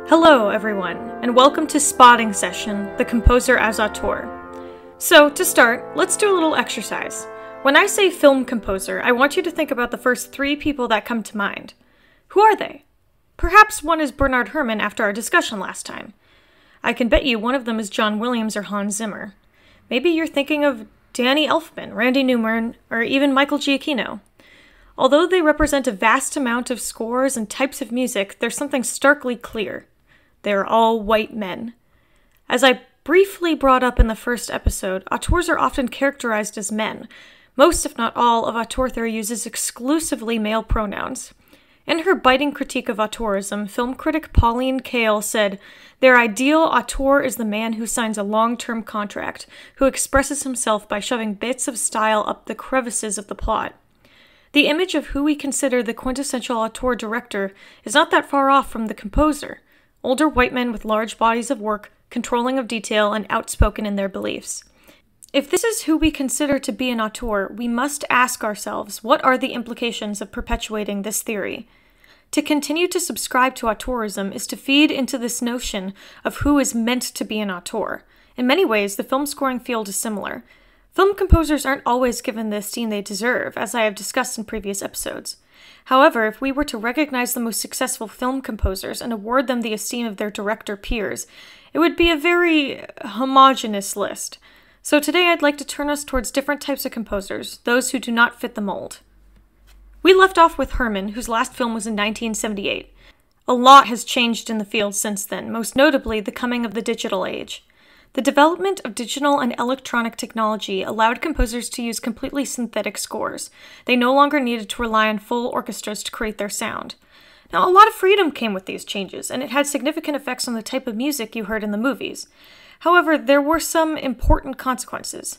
Hello, everyone, and welcome to Spotting Session, the composer as auteur. So, to start, let's do a little exercise. When I say film composer, I want you to think about the first three people that come to mind. Who are they? Perhaps one is Bernard Herrmann after our discussion last time. I can bet you one of them is John Williams or Hans Zimmer. Maybe you're thinking of Danny Elfman, Randy Newman, or even Michael Giacchino. Although they represent a vast amount of scores and types of music, there's something starkly clear. They are all white men. As I briefly brought up in the first episode, auteurs are often characterized as men. Most, if not all, of auteur theory uses exclusively male pronouns. In her biting critique of auteurism, film critic Pauline Kael said, "Their ideal auteur is the man who signs a long-term contract, who expresses himself by shoving bits of style up the crevices of the plot." The image of who we consider the quintessential auteur director is not that far off from the composer. Older white men with large bodies of work, controlling of detail, and outspoken in their beliefs. If this is who we consider to be an auteur, we must ask ourselves, what are the implications of perpetuating this theory? To continue to subscribe to auteurism is to feed into this notion of who is meant to be an auteur. In many ways, the film scoring field is similar. Film composers aren't always given the esteem they deserve, as I have discussed in previous episodes. However, if we were to recognize the most successful film composers and award them the esteem of their director peers, it would be a very homogeneous list. So today I'd like to turn us towards different types of composers, those who do not fit the mold. We left off with Herrmann, whose last film was in 1978. A lot has changed in the field since then, most notably the coming of the digital age. The development of digital and electronic technology allowed composers to use completely synthetic scores. They no longer needed to rely on full orchestras to create their sound. Now, a lot of freedom came with these changes, and it had significant effects on the type of music you heard in the movies. However, there were some important consequences.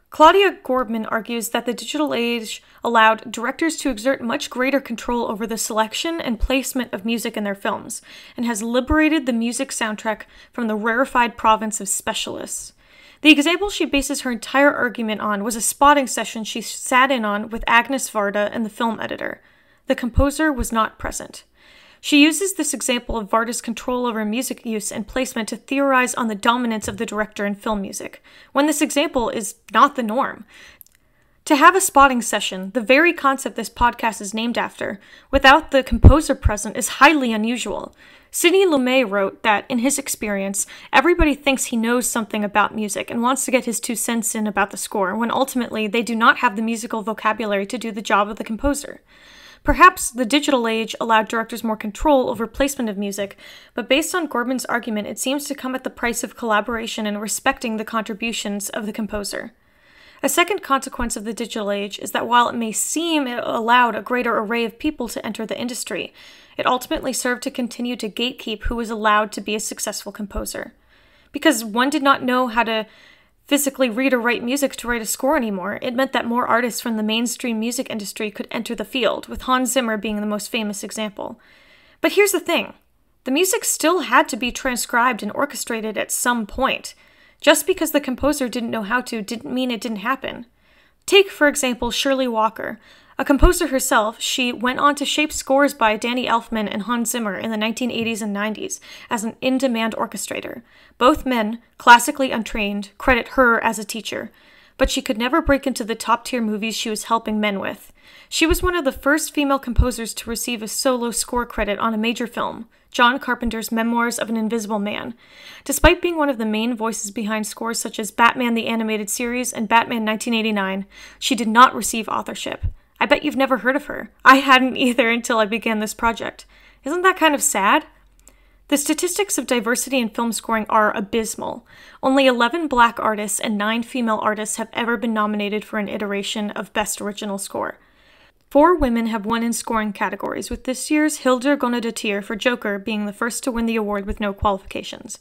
Claudia Gorbman argues that the digital age allowed directors to exert much greater control over the selection and placement of music in their films, and has liberated the music soundtrack from the rarefied province of specialists. The example she bases her entire argument on was a spotting session she sat in on with Agnes Varda and the film editor. The composer was not present. She uses this example of Varda's control over music use and placement to theorize on the dominance of the director in film music, when this example is not the norm. To have a spotting session, the very concept this podcast is named after, without the composer present is highly unusual. Sidney Lumet wrote that, in his experience, everybody thinks he knows something about music and wants to get his 2 cents in about the score, when ultimately they do not have the musical vocabulary to do the job of the composer. Perhaps the digital age allowed directors more control over placement of music, but based on Gorbman's argument, it seems to come at the price of collaboration and respecting the contributions of the composer. A second consequence of the digital age is that while it may seem it allowed a greater array of people to enter the industry, it ultimately served to continue to gatekeep who was allowed to be a successful composer. Because one did not know how to physically read or write music to write a score anymore, it meant that more artists from the mainstream music industry could enter the field, with Hans Zimmer being the most famous example. But here's the thing. The music still had to be transcribed and orchestrated at some point. Just because the composer didn't know how to didn't mean it didn't happen. Take, for example, Shirley Walker. A composer herself, she went on to shape scores by Danny Elfman and Hans Zimmer in the 1980s and 90s as an in-demand orchestrator. Both men, classically untrained, credit her as a teacher, but she could never break into the top-tier movies she was helping men with. She was one of the first female composers to receive a solo score credit on a major film, John Carpenter's Memoirs of an Invisible Man. Despite being one of the main voices behind scores such as Batman the Animated Series and Batman 1989, she did not receive authorship. I bet you've never heard of her. I hadn't either until I began this project. Isn't that kind of sad? The statistics of diversity in film scoring are abysmal. Only 11 black artists and 9 female artists have ever been nominated for an iteration of Best Original Score. 4 women have won in scoring categories, with this year's Hildur Guðnadóttir for Joker being the first to win the award with no qualifications.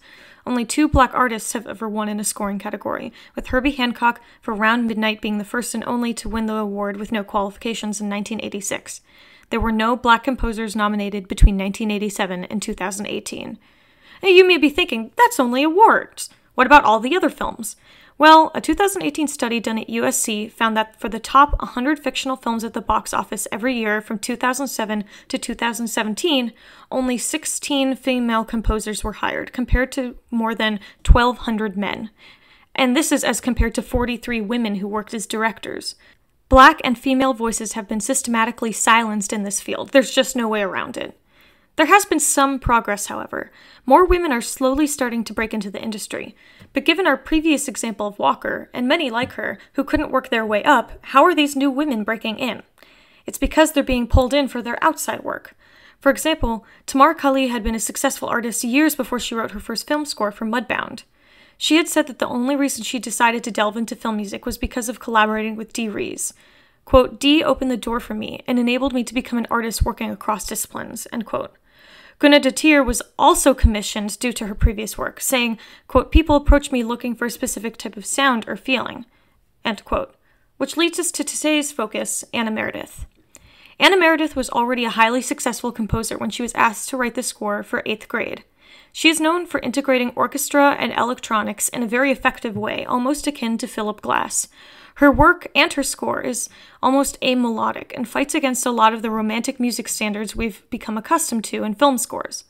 Only 2 black artists have ever won in a scoring category, with Herbie Hancock for Round Midnight being the first and only to win the award with no qualifications in 1986. There were no black composers nominated between 1987 and 2018. Now, you may be thinking, that's only awards. What about all the other films? Well, a 2018 study done at USC found that for the top 100 fictional films at the box office every year from 2007 to 2017, only 16 female composers were hired, compared to more than 1,200 men. And this is as compared to 43 women who worked as directors. Black and female voices have been systematically silenced in this field. There's just no way around it. There has been some progress, however. More women are slowly starting to break into the industry. But given our previous example of Walker, and many like her, who couldn't work their way up, how are these new women breaking in? It's because they're being pulled in for their outside work. For example, Tamar Kali had been a successful artist years before she wrote her first film score for Mudbound. She had said that the only reason she decided to delve into film music was because of collaborating with Dee Rees. Quote, Dee opened the door for me and enabled me to become an artist working across disciplines, end quote. Guna Datir was also commissioned due to her previous work, saying, quote, people approach me looking for a specific type of sound or feeling, end quote. Which leads us to today's focus, Anna Meredith. Anna Meredith was already a highly successful composer when she was asked to write the score for 8th grade. She is known for integrating orchestra and electronics in a very effective way, almost akin to Philip Glass. Her work and her score is almost amelodic and fights against a lot of the romantic music standards we've become accustomed to in film scores.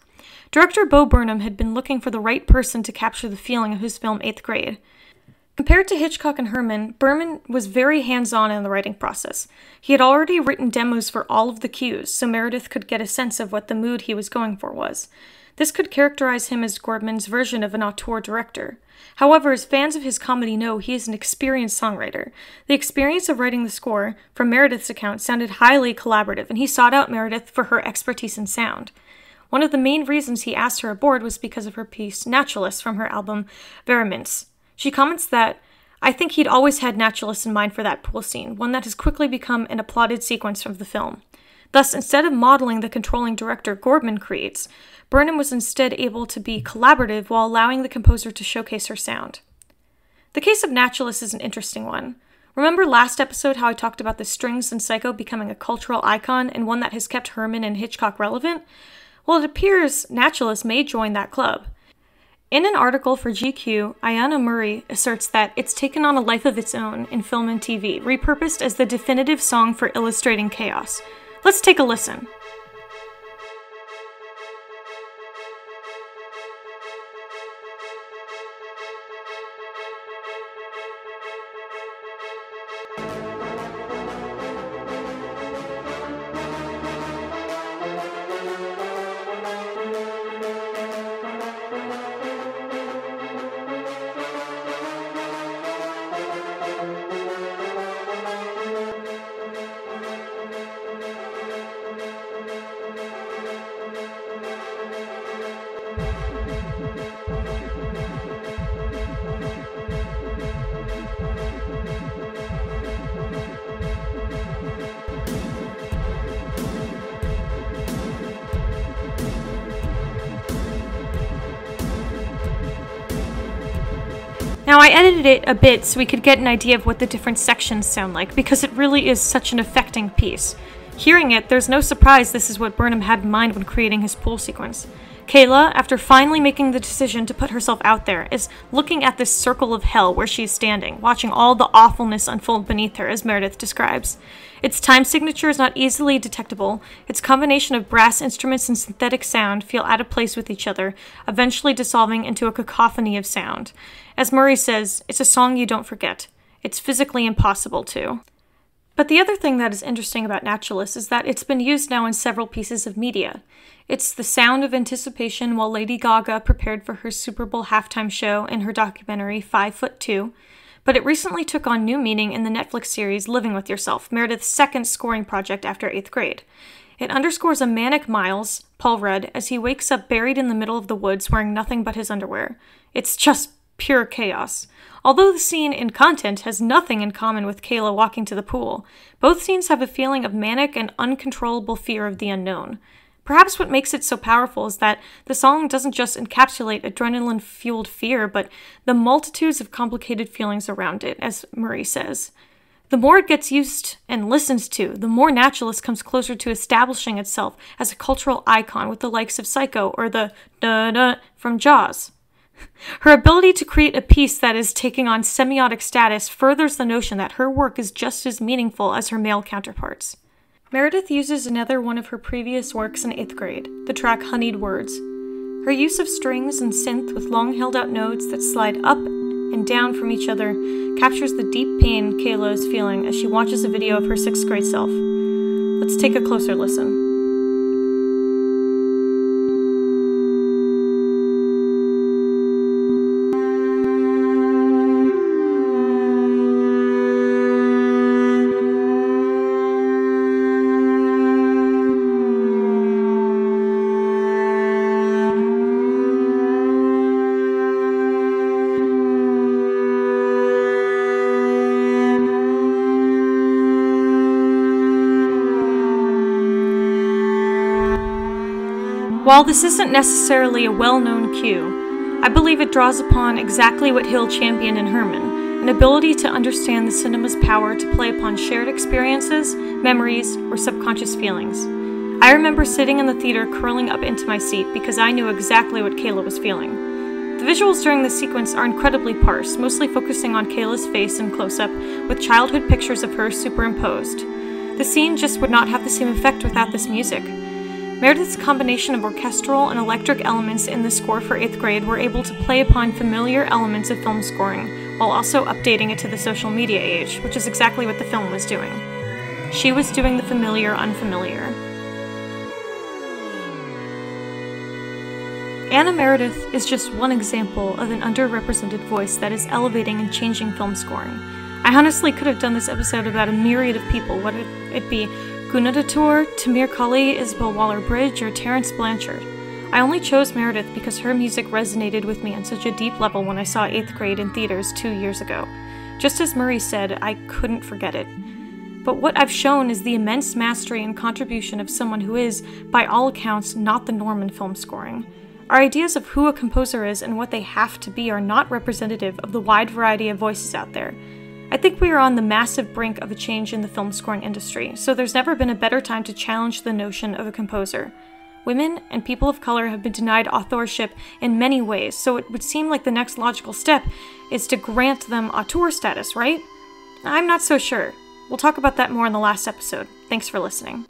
Director Bo Burnham had been looking for the right person to capture the feeling of his film 8th grade. Compared to Hitchcock and Herman, Berman was very hands-on in the writing process. He had already written demos for all of the cues, so Meredith could get a sense of what the mood he was going for was. This could characterize him as Gordman's version of an auteur director. However, as fans of his comedy know, he is an experienced songwriter. The experience of writing the score, from Meredith's account, sounded highly collaborative, and he sought out Meredith for her expertise in sound. One of the main reasons he asked her aboard was because of her piece Nautilus from her album Veriments. She comments that, I think he'd always had Nautilus in mind for that pool scene, one that has quickly become an applauded sequence of the film. Thus, instead of modeling the controlling director Gordman creates, Burnham was instead able to be collaborative while allowing the composer to showcase her sound. The case of Nautilus is an interesting one. Remember last episode how I talked about the strings in Psycho becoming a cultural icon and one that has kept Herman and Hitchcock relevant? Well, it appears Nautilus may join that club. In an article for GQ, Ayanna Murray asserts that it's taken on a life of its own in film and TV, repurposed as the definitive song for illustrating chaos. Let's take a listen. Now, I edited it a bit so we could get an idea of what the different sections sound like, because it really is such an affecting piece. Hearing it, there's no surprise this is what Burnham had in mind when creating his pool sequence. Kayla, after finally making the decision to put herself out there, is looking at this circle of hell where she is standing, watching all the awfulness unfold beneath her, as Meredith describes. Its time signature is not easily detectable. Its combination of brass instruments and synthetic sound feel out of place with each other, eventually dissolving into a cacophony of sound. As Murray says, it's a song you don't forget. It's physically impossible to. But the other thing that is interesting about Nautilus is that it's been used now in several pieces of media. It's the sound of anticipation while Lady Gaga prepared for her Super Bowl halftime show in her documentary 5'2", but it recently took on new meaning in the Netflix series Living With Yourself, Meredith's second scoring project after 8th grade. It underscores a manic Miles, Paul Rudd, as he wakes up buried in the middle of the woods wearing nothing but his underwear. It's just pure chaos. Although the scene in content has nothing in common with Kayla walking to the pool, both scenes have a feeling of manic and uncontrollable fear of the unknown. Perhaps what makes it so powerful is that the song doesn't just encapsulate adrenaline-fueled fear, but the multitudes of complicated feelings around it, as Murray says. The more it gets used and listened to, the more Nautilus comes closer to establishing itself as a cultural icon with the likes of Psycho or the da-da from Jaws. Her ability to create a piece that is taking on semiotic status furthers the notion that her work is just as meaningful as her male counterparts. Meredith uses another one of her previous works in 8th grade, the track Honeyed Words. Her use of strings and synth with long held-out notes that slide up and down from each other captures the deep pain Kayla is feeling as she watches a video of her 6th grade self. Let's take a closer listen. While this isn't necessarily a well-known cue, I believe it draws upon exactly what Hill championed in Herman, an ability to understand the cinema's power to play upon shared experiences, memories, or subconscious feelings. I remember sitting in the theater curling up into my seat because I knew exactly what Kayla was feeling. The visuals during this sequence are incredibly sparse, mostly focusing on Kayla's face in close-up, with childhood pictures of her superimposed. The scene just would not have the same effect without this music. Meredith's combination of orchestral and electric elements in the score for 8th grade were able to play upon familiar elements of film scoring, while also updating it to the social media age, which is exactly what the film was doing. She was doing the familiar unfamiliar. Anna Meredith is just one example of an underrepresented voice that is elevating and changing film scoring. I honestly could have done this episode about a myriad of people, whether it be Gunnar Tour, Tamir Kali, Isabel Waller-Bridge, or Terrence Blanchard. I only chose Meredith because her music resonated with me on such a deep level when I saw 8th grade in theaters 2 years ago. Just as Murray said, I couldn't forget it. But what I've shown is the immense mastery and contribution of someone who is, by all accounts, not the norm in film scoring. Our ideas of who a composer is and what they have to be are not representative of the wide variety of voices out there. I think we are on the massive brink of a change in the film scoring industry, so there's never been a better time to challenge the notion of a composer. Women and people of color have been denied authorship in many ways, so it would seem like the next logical step is to grant them auteur status, right? I'm not so sure. We'll talk about that more in the last episode. Thanks for listening.